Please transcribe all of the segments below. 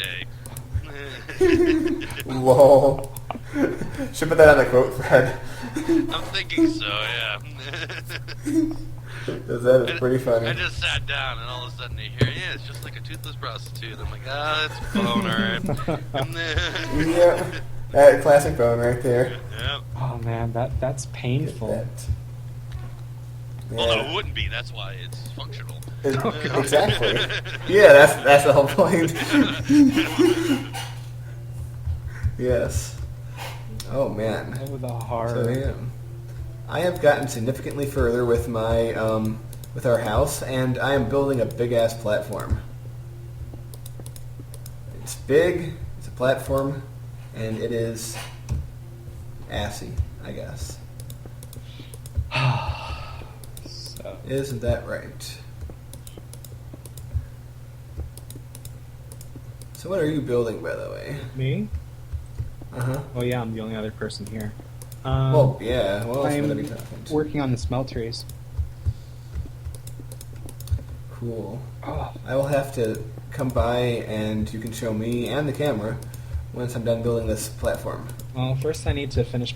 day. Lol. Should put that on the quote thread. I'm thinking so, yeah. That is pretty funny. I just sat down and all of a sudden you hear, yeah, it's just like a toothless prostitute. I'm like, it's boner. Yeah, that classic bone right there. Yep. Oh man, that's painful. Yeah. Well, no, it wouldn't be. That's why it's functional. Exactly. Yeah, that's the whole point. Yes. Oh man. Oh, the horror. So yeah, I have gotten significantly further with my with our house, and I am building a big ass platform. It's big. It's a platform, and it is assy, I guess. So. Isn't that right? So what are you building, by the way? Me? Uh-huh. Oh yeah, I'm the only other person here. Well, yeah. Well, else I'm would I be talking to? working on the smelteries. Cool. Oh, I will have to come by, and you can show me and the camera once I'm done building this platform. well, first I need to finish.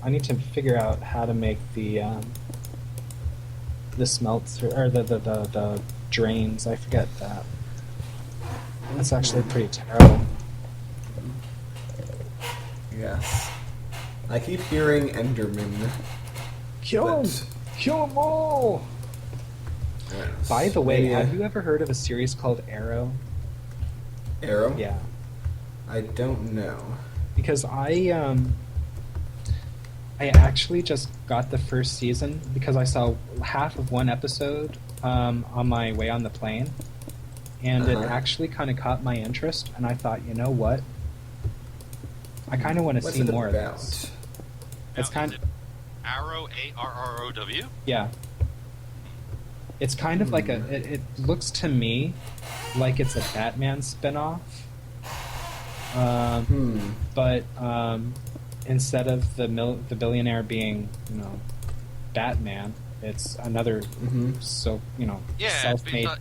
I need to figure out how to make the smelter or the drains. I forget that. That's actually pretty terrible. Yes. I keep hearing Enderman. Kill him! but- Kill them all! Yes. By the way, Maybe, have you ever heard of a series called Arrow? Arrow? Yeah. I don't know. Because I actually just got the first season because I saw half of one episode on my way on the plane, and it Uh-huh. actually kind of caught my interest, and I thought, you know what? I kind of want to What's see it more about? of this. Now, It's kind is it Arrow, ARROW? Yeah. It's kind of like it looks to me like it's a Batman spinoff. But instead of the billionaire being, Batman, it's another Yeah, it's self-made. based on,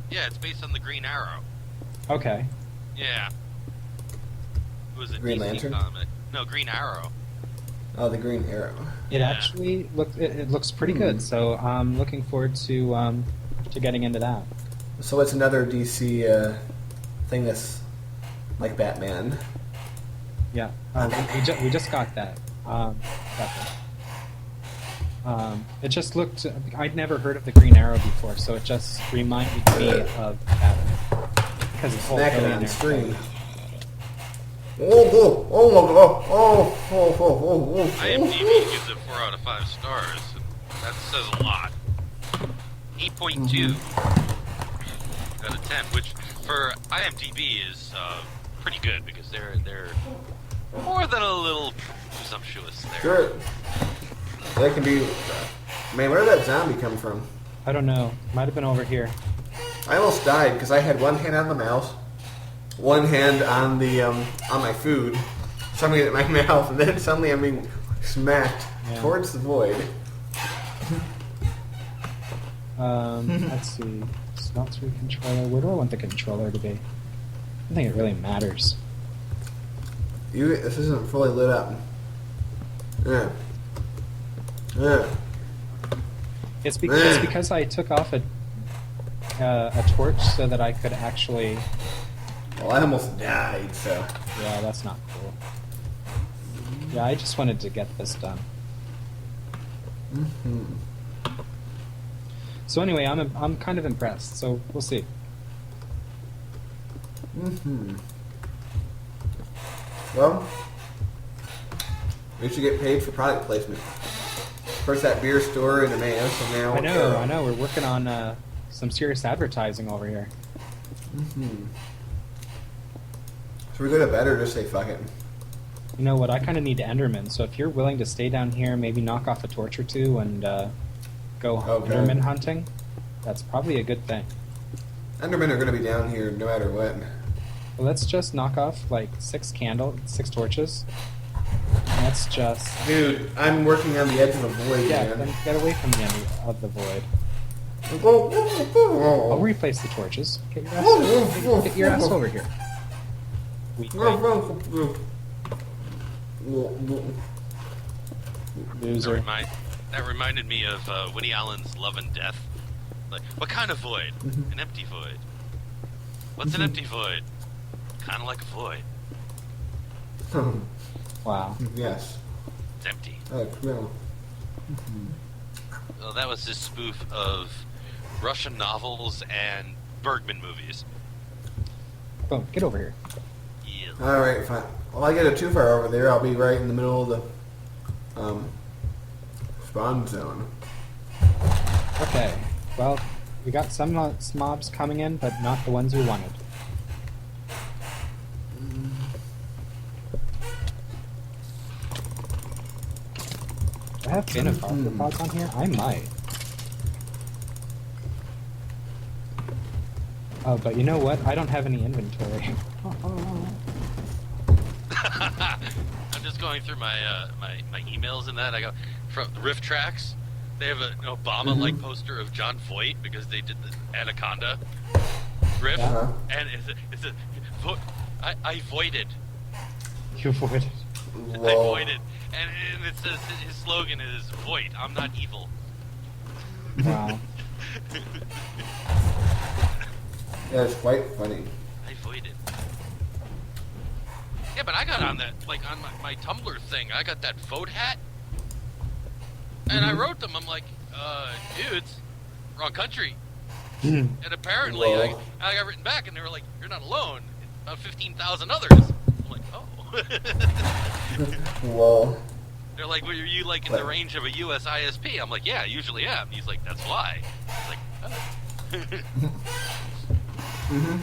it's based on the Green Arrow. Okay. Yeah. It was a Green DC Lantern? comic. No, Green Arrow. Oh, the Green Arrow. It Yeah. actually looks pretty good, so I'm looking forward to getting into that. So it's another DC thing that's like Batman. Yeah, we just got that. It just looked. I'd never heard of the Green Arrow before, so it just reminded me of Batman because it's all Smack it on billionaire. screen. Oh my god! Oh. IMDb gives it 4 out of 5 stars. That says a lot. 8.2 out of 10, which for IMDb is pretty good because they're more than a little presumptuous there. Sure. That can be. Man, where did that zombie come from? I don't know. Might have been over here. I almost died because I had one hand on the mouse, one hand on the on my food, something in my mouth, and then suddenly I'm being smacked towards the void. Let's see. Smeltery controller. Where do I want the controller to be? I don't think it really matters. This isn't fully lit up. Yeah. It's because I took off a torch so that I could actually. Well, I almost died, so. Yeah, that's not cool. Yeah, I just wanted to get this done. Mm-hmm. So anyway, I'm kind of impressed. So we'll see. Mm-hmm. Well, we should get paid for product placement. First that beer store in Emmaus, and now... I know. We're working on some serious advertising over here. Mm-hmm. Should we go to bed or just say fuck it? You know what? I kind of need Enderman. So if you're willing to stay down here, maybe knock off a torch or two and go Enderman hunting, that's probably a good thing. Endermen are going to be down here no matter what. Well, let's just knock off like 6 torches. And let's just... Dude, I'm working on the edge of the void, Yeah, man. then get away from the end of the void. I'll Oh, replace the torches. Get your ass over here. Weak Loser. That reminded me of Woody Allen's Love and Death. Like, what kind of void? An empty void. What's an empty void? Kind of like a void. Wow. Yes. It's empty. No. Well, that was his spoof of Russian novels and Bergman movies. Boom, get over here. Yeah. Alright, fine. Well, I get it too far over there, I'll be right in the middle of the spawn zone. Okay, well, we got some mobs coming in, but not the ones we wanted. Do I have bin of arthropods on here? I might. Oh, but you know what? I don't have any inventory. I'm just going through my my emails and that. I got from Rift Tracks. They have an Obama-like poster of John Voight because they did the Anaconda riff, and I voided. You voided. I voided, and it says his slogan is "Void, I'm not evil." Wow. Yeah, it's quite funny. I voided. Yeah, but I got on that, like on my Tumblr thing, I got that vote hat. And I wrote them, I'm like, dudes, wrong country. And apparently I got written back and they were like, you're not alone. About 15,000 others. I'm like, oh. Whoa. They're like, well, are you like in the range of a US ISP? I'm like, yeah, I usually am. He's like, that's why. I was like, oh.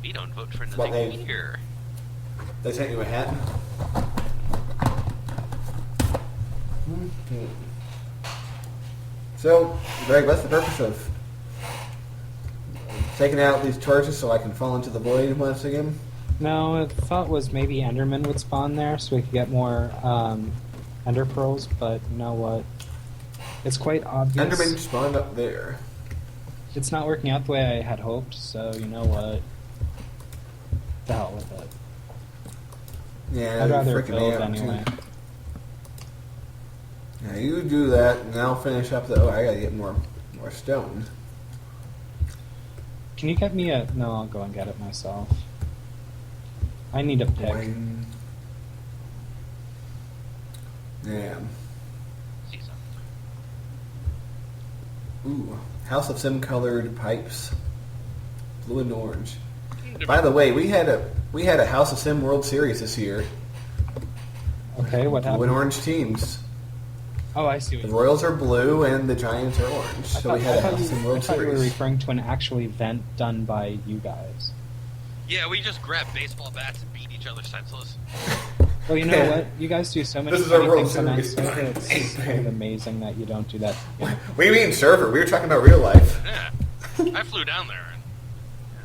We don't vote for nothing here. They sent you a hat? So, Greg, what's the purpose of taking out these torches so I can fall into the void once again? No, the thought was maybe Enderman would spawn there so we could get more Ender Pearls, but you know what? It's quite obvious. Enderman spawned up there. It's not working out the way I had hoped, so you know what? The hell with it. Yeah, I'd rather freaking build out, anyway. too. Yeah, you do that, and I'll finish up the... Oh, I gotta get more stone. Can you get me a... No, I'll go and get it myself. I need a pick. Boing. Yeah. See something. Ooh, House of Sim-colored pipes, blue and orange. By the way, we had a House of Sim World Series this year. Okay, what happened? Blue and orange teams. Oh, I see what The you Royals are blue and the Giants are orange. So we had a House of Sim World I thought you were Series. referring to an actual event done by you guys. Yeah, we just grabbed baseball bats and beat each other senseless. Well, you know what? You guys do so many This is our funny World things on that Series. server. It's kind of amazing that you don't do that. What do you mean server? We were talking about real life. Yeah. I flew down there.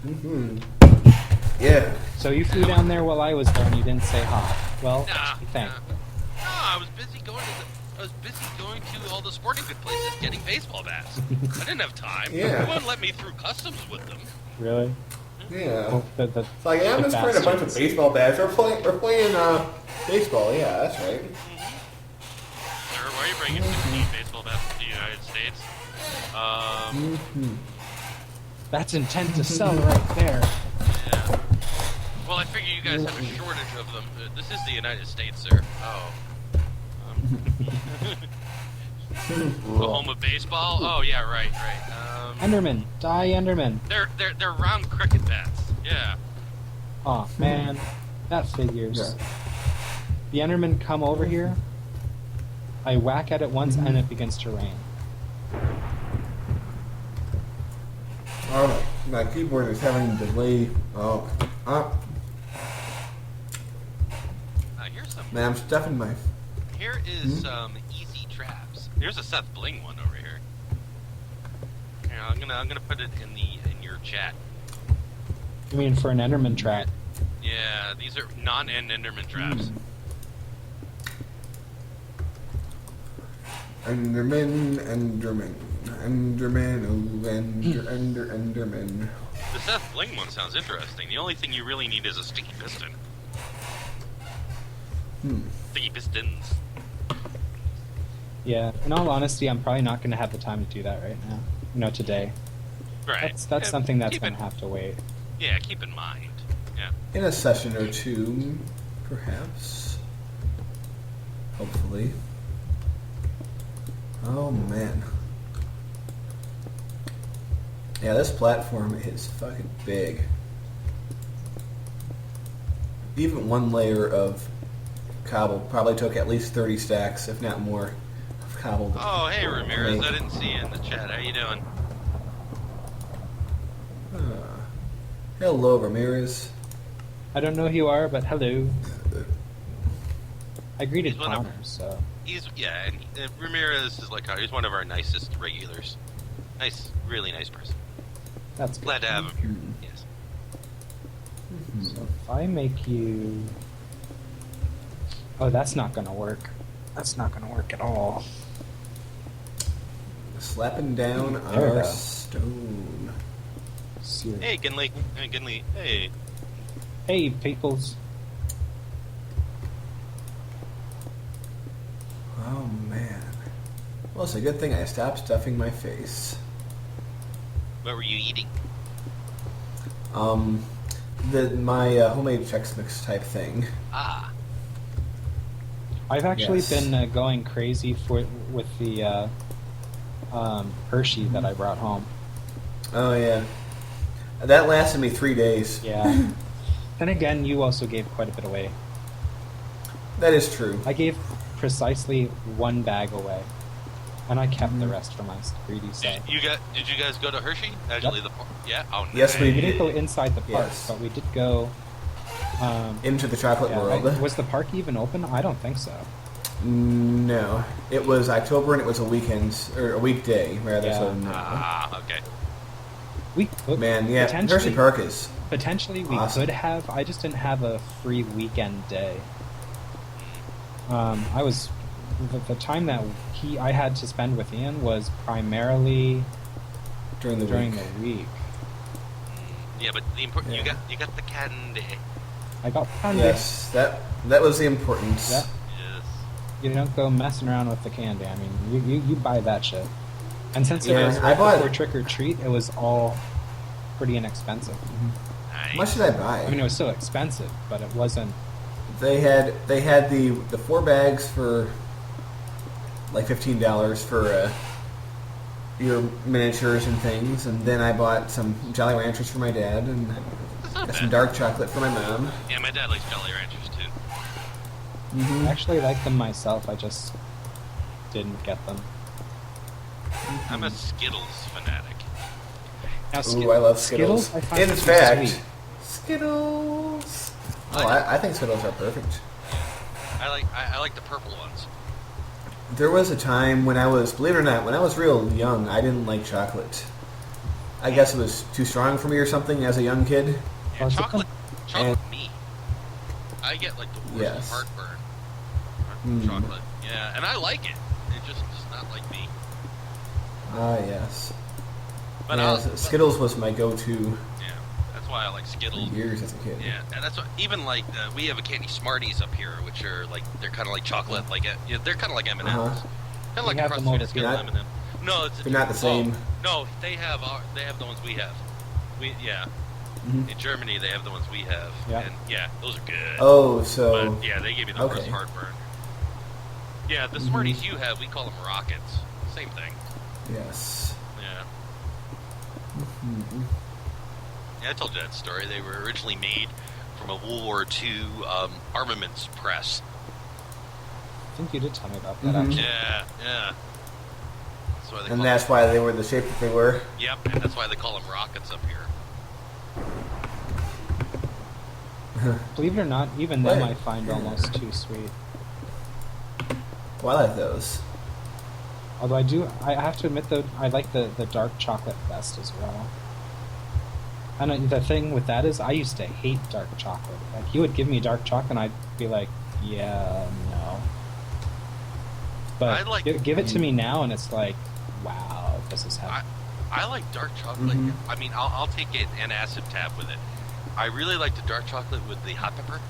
And Yeah. So you flew down there while I was there and you didn't say hi. Well, thanks. No, I was busy going to all the sporting good places getting baseball bats. I didn't have time. Yeah. They wouldn't let me through customs with them. Really? Yeah. Well, It's like, yeah, I'm just playing a bunch of baseball bats. We're playing baseball. Yeah, that's right. Sir, why are you bringing 15 baseball bats to the United States? That's intent to sell right there. Yeah. Well, I figure you guys have a shortage of them. This is the United States, sir. Oh. The home of baseball? Oh, yeah, right. Enderman, die Enderman. They're round cricket bats. Yeah. Aw, man. That figures. Yeah. The Endermen come over here, I whack at it once, and it begins to rain. Oh, my keyboard is having delay. Oh. Here's some. Man, I'm stuffing my... Here is some easy traps. Here's a Seth Bling one over here. Here, I'm gonna put it in your chat. You mean for an Enderman trap? Yeah, these are non-end Enderman traps. Enderman, Enderman, Enderman, oh, Enderman. The Seth Bling one sounds interesting. The only thing you really need is a sticky piston. Sticky pistons. Yeah, in all honesty, I'm probably not going to have the time to do that right now. Today. Right. That's something that's going to have to wait. Yeah, keep in mind. Yeah. In a session or two, perhaps. Hopefully. Oh, man. Yeah, this platform is fucking big. Even one layer of cobble probably took at least 30 stacks, if not more, of cobble. Oh, hey, Ramirez. I didn't see you in the chat. How you doing? Hello, Ramirez. I don't know who you are, but hello. I greeted He's one of- Connor, so... And Ramirez is like, he's one of our nicest regulars. Nice, really nice person. That's good. Glad to have him here. Yes. So if I make you... Oh, that's not going to work. That's not going to work at all. Slapping down There we our go. stone. Hey, Ginley. Hey, Ginley. Hey. Hey, peoples. Oh, man. Well, it's a good thing I stopped stuffing my face. What were you eating? My homemade Chex Mix type thing. Ah. I've actually Yes. been going crazy with the Hershey that I brought home. Oh, yeah. That lasted me 3 days. Yeah. Then again, you also gave quite a bit away. That is true. I gave precisely one bag away, and I kept the rest for my greedy self. Did you guys go to Hershey? Actually, Yep. Yeah. Oh, Yes, we We did. didn't go inside the park, Yes. but we did go. Into the chocolate world. Was the park even open? I don't think so. No. It was October and it was a weekend, or a weekday, rather, Yeah. so no. Ah, okay. We Man, yeah, potentially, Hershey Park is... Potentially, we Awesome. could have. I just didn't have a free weekend day. I was the time that I had to spend with Ian was primarily during the during week. the week. Yeah, but the important Yeah. you got the candy. I got candy. Yes, that was the importance. Yeah. Yes. You don't go messing around with the candy. I mean, you buy that shit. And since it Yeah, was I right bought- before Trick or Treat, it was all pretty inexpensive. Nice. How much did I buy? I mean, it was still expensive, but it wasn't. They had the 4 bags for like $15 for your miniatures and things, and then I bought some Jolly Ranchers for my dad and That's not got some bad. dark chocolate for my mom. Yeah, my dad likes Jolly Ranchers too. Mm-hmm. I actually like them myself. I just didn't get them. I'm a Skittles fanatic. Now, Ooh, I love Skittles. I find In too fact, sweet. Skittles. Oh, I think Skittles are perfect. I like the purple ones. There was a time when I was, believe it or not, when I was real young, I didn't like chocolate. I guess it was too strong for me or something as a young kid. Yeah, Oh, is it chocolate me. I get like the worst Yes. heartburn Mm. from chocolate. Yeah, and I like it. It's just not like me. Ah, yes. But Yeah, I'll, Skittles was my go-to yeah, that's why I like for Skittles. years as a kid. Yeah, and that's what, even like we have a candy Smarties up here, which are like they're kind of like chocolate, like yeah, they're kind of like M&Ms, Uh-huh. kind of like We a have them crust over Skittles here. M&M. No, it's They're not the same. No, they have the ones we have. Mhm. In Germany they have the ones we have, Yeah. and yeah, those are good. Oh, so But yeah, they give you the okay. worst heartburn. Yeah, the Mhm. Smarties you have, we call them rockets. Same thing. yes. Yeah. Mhm. Yeah, I told you that story. They were originally made from a World War II armaments press. I think you did tell me about that, Mhm. actually. Yeah. That's why they And call that's why they were the shape that they were. Yep, and that's why they call them rockets up here. Believe it or not, even them What? I find almost too sweet. Well, I like those. Although I have to admit though, I like the dark chocolate best as well. And the thing with that is, I used to hate dark chocolate. Like, you would give me dark chocolate, and I'd be like, yeah, no. But like- give it to me now, and it's like, wow, this is heaven. I like dark chocolate. I mean, I'll take an acid tab with it. I really like the dark chocolate with the hot pepper.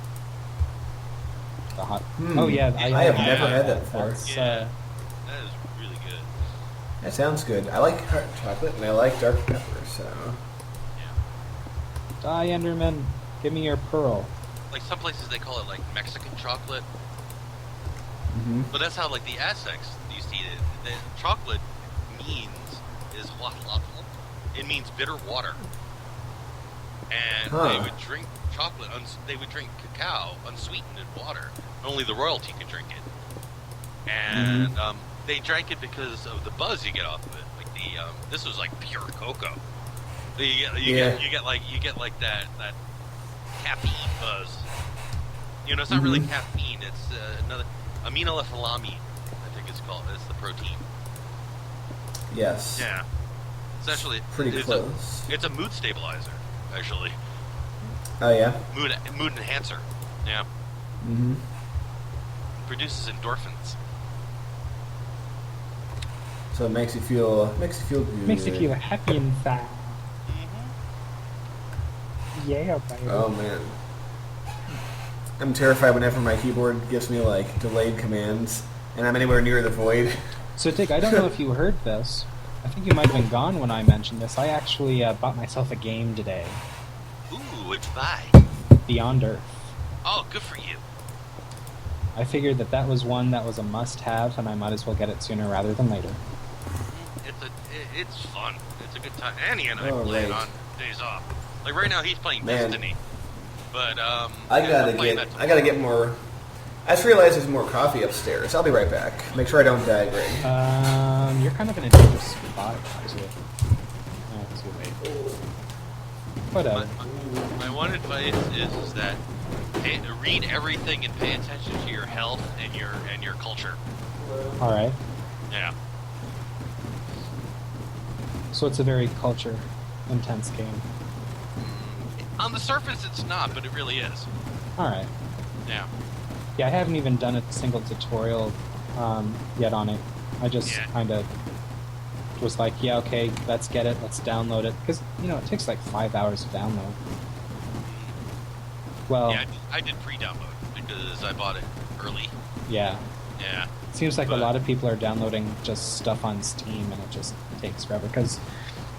The hot. Oh yeah, I have never had that before. That's, That is really good. That sounds good. I like hot chocolate and I like dark pepper, so. Yeah. Die, Enderman. Give me your pearl. Like some places they call it like Mexican chocolate. But that's how like the Aztecs used to eat it. The chocolate means is it means bitter water. And they would drink chocolate. They would drink cacao unsweetened in water. Only the royalty could drink it. And they drank it because of the buzz you get off of it. Like this was like pure cocoa. You get like that caffeine buzz. You know, it's not really caffeine. It's another aminoliphalamine. I think it's called. It's the protein. Yes. Yeah. Essentially, Pretty close. It's a mood stabilizer, actually. Oh yeah. Mood enhancer. Yeah. Produces endorphins. So it makes you feel good. Makes you feel happy inside. Yeah, baby. Oh man. I'm terrified whenever my keyboard gives me like delayed commands and I'm anywhere near the void. So Dick, I don't know if you heard this. I think you might have been gone when I mentioned this. I actually bought myself a game today. Ooh, what'd you buy? Beyond Earth. Oh, good for you. I figured that was one that was a must-have, and I might as well get it sooner rather than later. It's fun. It's a good time. Annie and I play it right. on days off. Like right now, he's playing Man. Destiny. But I gotta get more. I just realized there's more coffee upstairs. I'll be right back. Make sure I don't die, Greg. You're kind of in a dangerous spot, actually. Whatever. My one advice is that read everything and pay attention to your health and your culture. All right. Yeah. So it's a very culture-intense game. On the surface, it's not, but it really is. All right. Yeah. Yeah, I haven't even done a single tutorial yet on it. I just kind of was like, yeah, okay, let's get it, let's download it. Because, it takes like 5 hours to download. Well... Yeah, I did pre-download because I bought it early. Yeah. Yeah. It seems like a lot of people are downloading just stuff on Steam, and it just takes forever. Because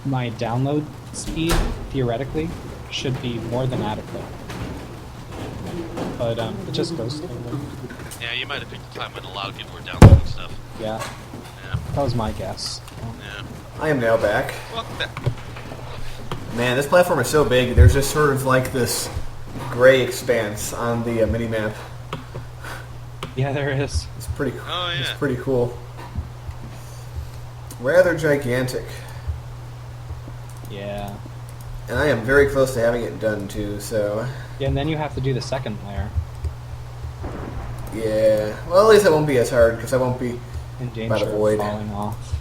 my download speed, theoretically, should be more than adequate. But it just goes slowly. Yeah, you might have picked a time when a lot of people were downloading stuff. Yeah. Yeah. That was my guess. Yeah. I am now back. Welcome back. Man, this platform is so big. There's just sort of like this gray expanse on the mini-map. Yeah, there is. It's pretty cool. Oh, yeah. It's pretty cool. Rather gigantic. Yeah. And I am very close to having it done, too, so... Yeah, and then you have to do the second layer. Yeah. Well, at least it won't be as hard, because I won't be In danger by the of void. falling off.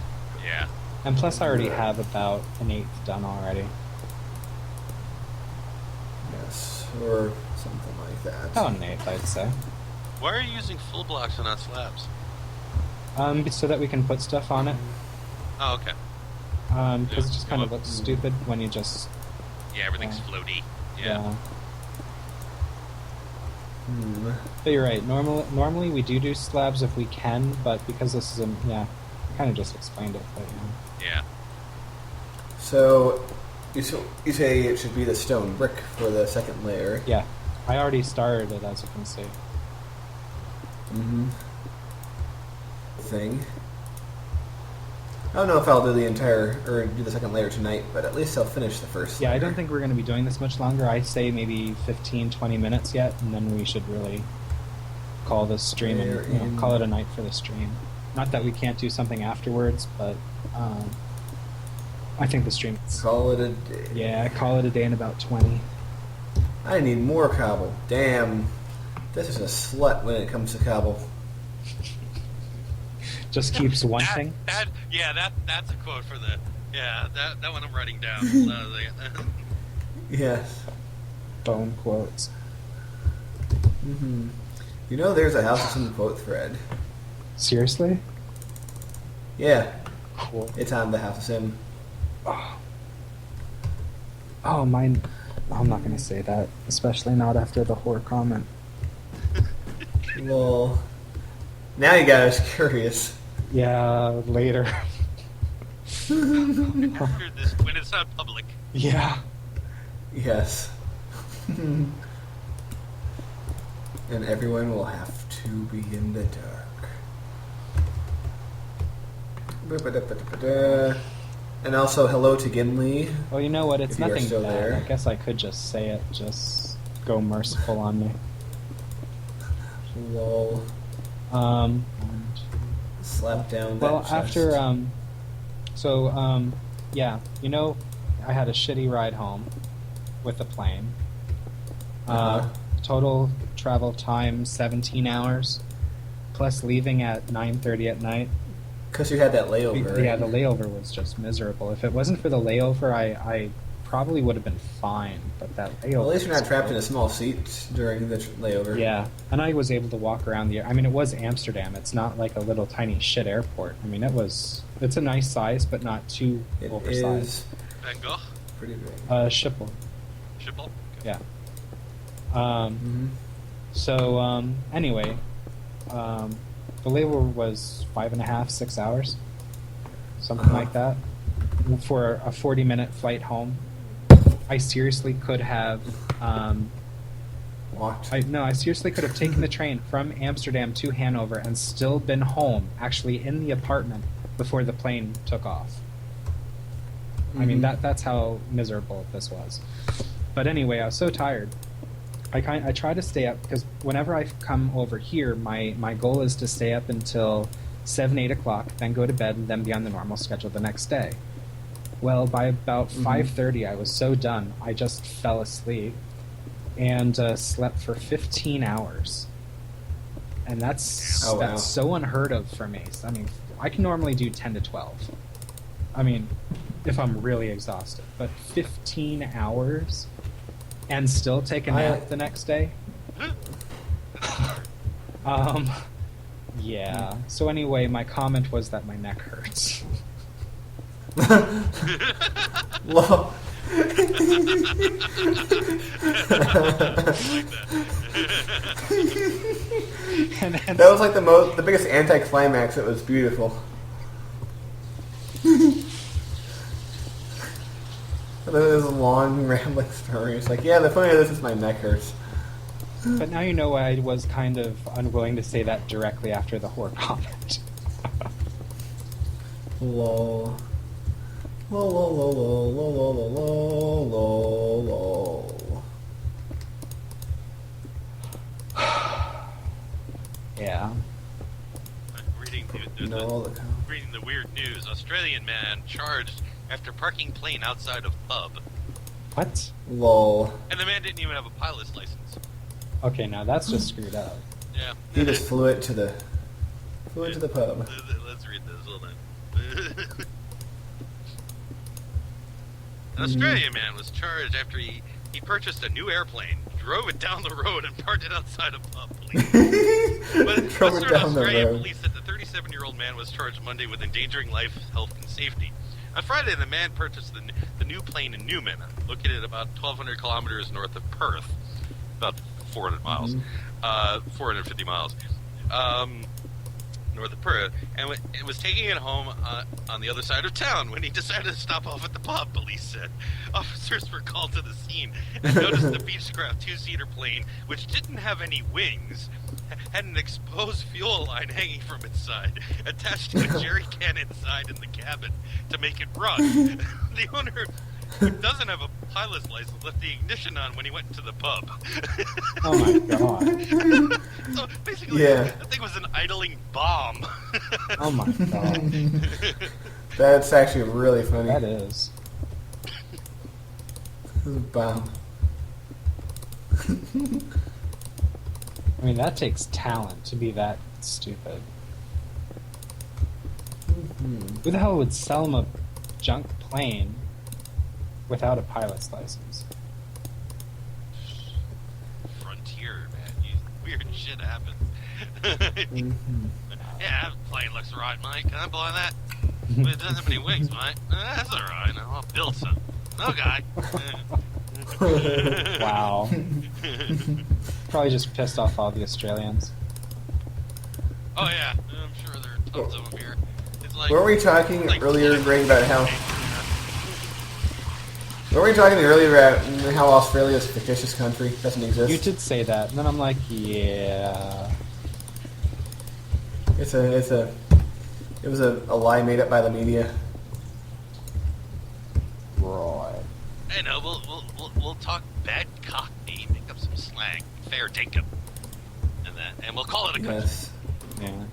Yeah. And plus I already have about an eighth done already. Yes, or something like that. About an eighth, I'd say. Why are you using full blocks and not slabs? So that we can put stuff on it. Oh, okay. Because it just kind of looks stupid when you just... Yeah, everything's floaty. Yeah. But you're right. Normally we do slabs if we can, but because this is kind of just explained it. But Yeah. So, you say it should be the stone brick for the second layer. yeah, I already started it, as you can see. Thing. I don't know if I'll do the second layer tonight, but at least I'll finish the first Yeah, layer. I don't think we're going to be doing this much longer. I say maybe 15, 20 minutes yet, and then we should really call this stream and call it a night for the stream. Not that we can't do something afterwards, but I think the stream... Call it a day. Yeah, call it a day in about 20. I need more cobble. Damn. This is a slut when it comes to cobble. Just keeps wanting. That's a quote for the... Yeah, that one I'm writing down. Yes. Bone quotes. You know there's a House of Some quote thread. Seriously? Yeah, Cool. it's on the House of Sim. Oh, mine. I'm not gonna say that, especially not after the horror comment. Well, now you got us curious. Yeah, later. After this, when it's not public. Yeah. Yes. And everyone will have to be in the dark. Ba-ba-da-ba-da-ba-da. And also, hello to Gimli. Well, you know what? It's If you are nothing still bad. there. I guess I could just say it. Just go merciful on me. Lol. Slap down that Well, chest. after yeah, you know, I had a shitty ride home with the plane. Uh-huh. Total travel time 17 hours, plus leaving at 9:30 at night. Because you had that layover. Yeah, right? the layover was just miserable. If it wasn't for the layover, I probably would have been fine. But that layover. Well, at least you're was not trapped in a horrible. small seat during the layover. Yeah, and I was able to walk around the. I mean, it was Amsterdam. It's not like a little tiny shit airport. I mean, it's a nice size, but not too It oversized. is Van Gogh? pretty big. Schiphol. Schiphol? Yeah. Mm-hmm. So anyway, the layover was 5.5, 6 hours, something Uh-huh. like that, for a 40-minute flight home. I seriously could have. Walked. I seriously could have taken the train from Amsterdam to Hanover and still been home, actually in the apartment, before the plane took off. I mean, Mhm. that's how miserable this was. But anyway, I was so tired. I try to stay up, because whenever I come over here, my goal is to stay up until 7, 8 o'clock, then go to bed, and then be on the normal schedule the next day. Well, by about 5:30, I was so done, I just fell asleep and slept for 15 hours. And that's Oh, wow. that's so unheard of for me. I mean, I can normally do 10 to 12. I mean, if I'm really exhausted. But 15 hours and still take a nap the next day? Yeah. So anyway, my comment was that my neck hurts. Well, And then, that was like the biggest anticlimax. It was beautiful. This long rambling story. It's like, yeah, the point of this is my neck hurts. but now you know why I was kind of unwilling to say that directly after the horror comment. Lol. Lol, lol, lol, lol, lol, lol, lol, lol, lol. Yeah. Reading No, reading the weird news. Australian man charged after parking plane outside of pub. What? lol. And the man didn't even have a pilot's license. Okay, now that's just screwed up. Yeah. He just flew it to the pub. Let's read this. Hold on. An Australian man was charged after he purchased a new airplane, drove it down the road, and parked it outside a pub. Police. But Drove it Western down the Australia road. police said the 37-year-old man was charged Monday with endangering life, health, and safety. On Friday, the man purchased the new plane in Newman, located about 1,200 kilometers north of Perth, about 400 miles, 450 miles. North of Perth, and it was taking it home on the other side of town when he decided to stop off at the pub, police said. Officers were called to the scene and noticed the Beechcraft two-seater plane, which didn't have any wings, had an exposed fuel line hanging from its side, attached to a jerry can inside in the cabin to make it run. The owner, who doesn't have a pilot's license, left the ignition on when he went into the pub. Oh my god. So basically, Yeah. that thing was an idling bomb. Oh my god. That's actually really funny. That is. This is a bomb. I mean, that takes talent to be that stupid. Who the hell would sell him a junk plane without a pilot's license? Frontier, man. Weird shit happens. Yeah, the plane looks alright, mate. Can I buy that? Well, it doesn't have any wings, mate. That's alright. I'll build some. Okay. Wow. Probably just pissed off all the Australians. Oh yeah, I'm sure there are tons of them here. It's like, Weren't we talking like earlier, Greg, about how... Weren't we talking earlier about how Australia's a fictitious country? Doesn't exist? You did say that, and then I'm like, yeah. It was a lie made up by the media. Right. Hey, no, we'll talk bad Cockney, make up some slang, fair dinkum, and we'll call it a country. Yes. Yeah.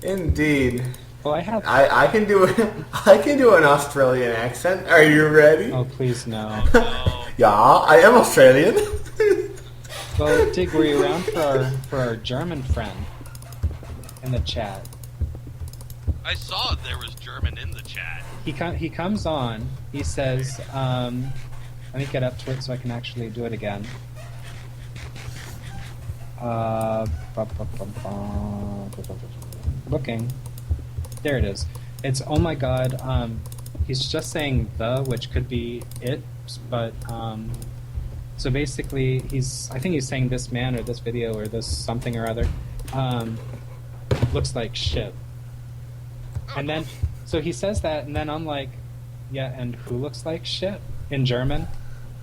Indeed. Well, I have. I can do an Australian accent. Are you ready? Oh, please no. Oh, Yeah, I am Australian. Well, Dig, were you around for our German friend in the chat? I saw there was German in the chat. He comes on. He says, "Let me get up to it so I can actually do it again." Looking. There it is. It's, oh my god, he's just saying the, which could be it, but, so basically, I think he's saying this man or this video or this something or other, looks like shit. And then, so he says that, and then I'm like, yeah, and who looks like shit? In German?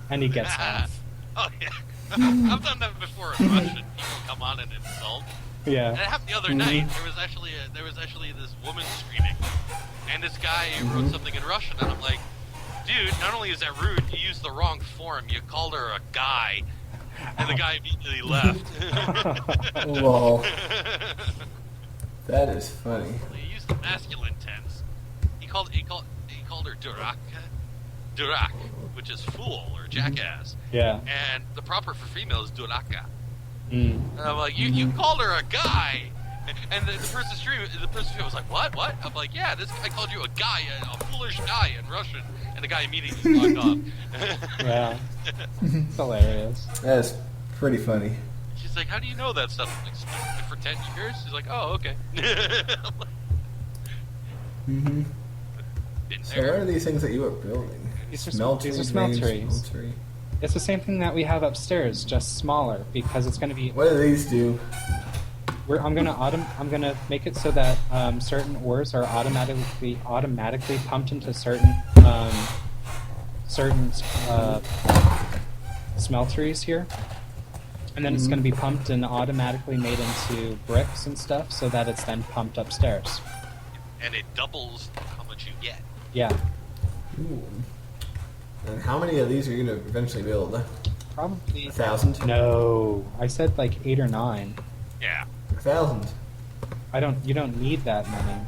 And he gets off. Oh yeah, I've done that before in Russian. People come on and insult. Yeah. And it happened the other night. There was actually this woman screaming, and this guy wrote something in Russian, and I'm like, dude, not only is that rude, you used the wrong form. You called her a guy, and the guy immediately left. Lol. That is funny. He used the masculine tense. He called her durak, which is fool or jackass. Yeah. And the proper for female is duraka. Mm. And I'm like, you called her a guy, and the person was like, what? I'm like, yeah, this guy called you a guy, a foolish guy in Russian, and the guy immediately logged off. Yeah. It's hilarious. That is pretty funny. She's like, how do you know that stuff? I'm like, "Studied it for 10 years. She's like, oh, okay. Mm-hmm. Been So there. what are these things that you were building? These are Smelteries, smelteries. smeltery. It's the same thing that we have upstairs, just smaller, because it's going to be. What do these do? I'm gonna make it so that certain ores are automatically pumped into certain smelteries here, and then it's going to be pumped and automatically made into bricks and stuff, so that it's then pumped upstairs. And it doubles how much you get. Yeah. Ooh. And how many of these are you going to eventually build? Probably 1,000? No, I said like 8 or 9. Yeah. 1,000. You don't need that many.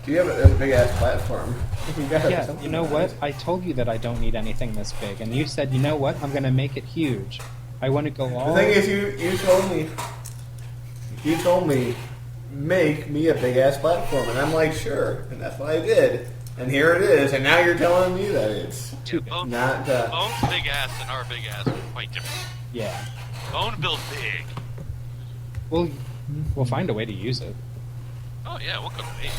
Do you have a big ass platform? You got Yeah, something you know what? I told you that I don't need anything this big, and you said, you know what? I'm gonna make it huge. I want to go all. The thing is, you told me, make me a big ass platform, and I'm like, sure, and that's what I did. And here it is, and now you're telling me that it's Too big. not. Bone's big ass and our big ass are quite different. Yeah. Bone built big. We'll find a way to use it. Oh yeah, what kind of ways?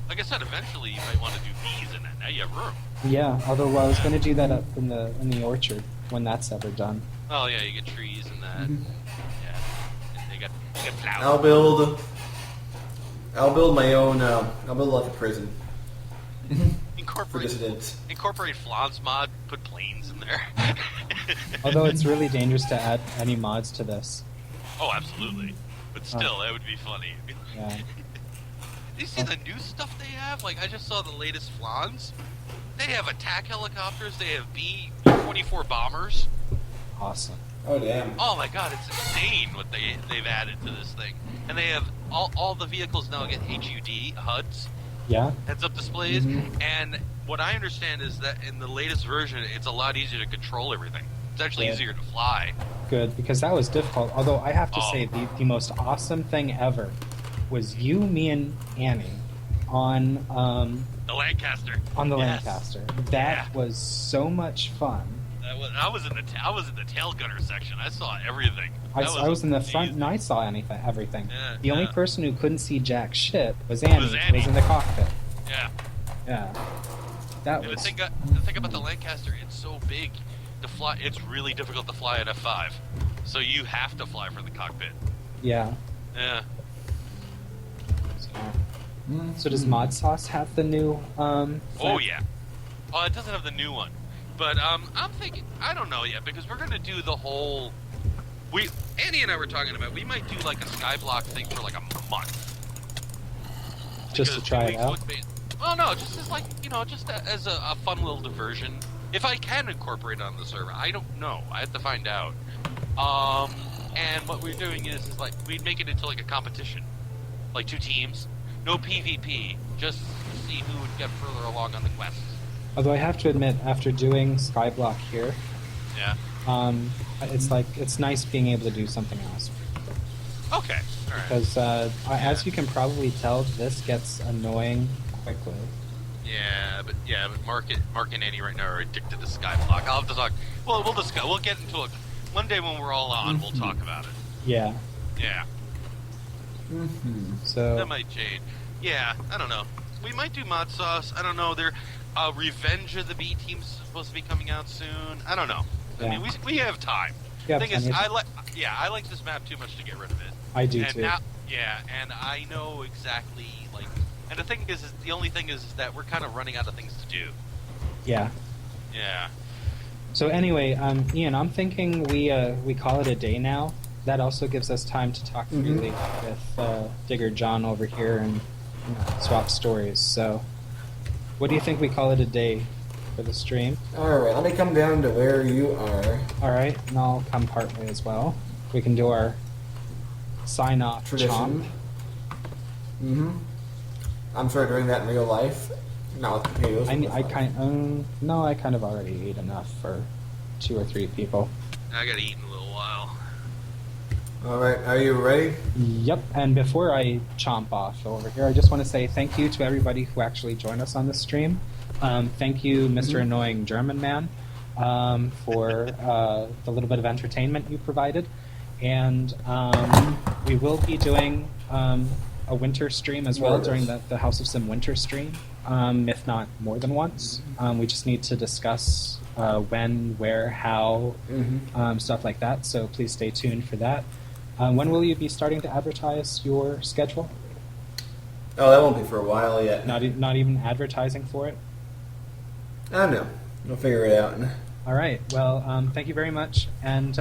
Like I said, eventually you might want to do bees in it. Now you have room. Yeah. Although I was gonna do that up in the orchard when that's ever done. Oh yeah, you get trees and that. Yeah, and they got flowers. I'll build my own. I'll build like a prison for Incorporate dissidents. Flans mod. Put planes in there. Although it's really dangerous to add any mods to this. Oh, absolutely. But still, that would be funny. Yeah. Do you see the new stuff they have? Like, I just saw the latest Flans. They have attack helicopters. They have B-24 bombers. Awesome. Oh damn! Oh my god, it's insane what they've added to this thing. And they have all the vehicles now get HUD Yeah. heads-up displays. And what I understand is that in the latest version, it's a lot easier to control everything. It's actually easier to fly. Good, because that was difficult. Although I have to say, the most awesome thing ever was you, me, and Annie on The Lancaster. on the Yes. Lancaster. That was so much fun. I was in the tail gunner section. I saw everything. I was in the front and I saw everything. Yeah, The only person who couldn't see jack shit was Annie. Was Who Annie. was in the cockpit. Yeah. Yeah. That And was. the thing about the Lancaster, it's so big to fly. It's really difficult to fly at F5, so you have to fly from the cockpit. Yeah. Yeah. So does Mod Sauce have the new? Oh flag? yeah. Oh, it doesn't have the new one, but I'm thinking I don't know yet because we're gonna do the whole. Andy and I were talking about we might do like a Skyblock thing for like a month. Just to Because try it we- out. Well, no, just as like just as a fun little diversion. If I can incorporate it on the server, I don't know. I have to find out. And what we're doing is like we'd make it into like a competition, like 2 teams, no PvP, just to see who would get further along on the quest. Although I have to admit, after doing Skyblock here, Yeah. it's nice being able to do something else. Okay. All right. Because as you can probably tell, this gets annoying quickly. Yeah, but Mark and Annie right now are addicted to Skyblock. I'll have to talk. Well, we'll discuss. We'll get into it one day when we're all on. We'll talk about it. Yeah. Yeah. So That might change. Yeah, I don't know. We might do Mod Sauce. I don't know. Revenge of the B Team's supposed to be coming out soon. I don't know. Yeah. I mean, we have time. Yeah, The thing is, plenty of- I like this map too much to get rid of it. I do and too. Now, yeah, and I know exactly like. And the thing is the only thing is that we're kind of running out of things to do. Yeah. Yeah. So anyway, Ian, I'm thinking we call it a day now. That also gives us time to talk freely with Digger John over here and swap stories. So, what do you think we call it a day for the stream? Alright, let me come down to where you are. All right, and I'll come partway as well. We can do our sign-off chomp. Tradition. I'm sort of doing that in real life. Not with potatoes. I kind of already ate enough for 2 or 3 people. I gotta eat in a little while. Alright, are you ready? Yep, and before I chomp off over here, I just want to say thank you to everybody who actually joined us on the stream. Thank you, Mr. Annoying German Man, for the little bit of entertainment you provided. And we will be doing a winter stream as well during the House of Sim winter stream, if not more than once. We just need to discuss when, where, how, stuff like that, so please stay tuned for that. When will you be starting to advertise your schedule? Oh, that won't be for a while yet. Not even advertising for it? I don't know. We'll figure it out. All right, well, thank you very much, and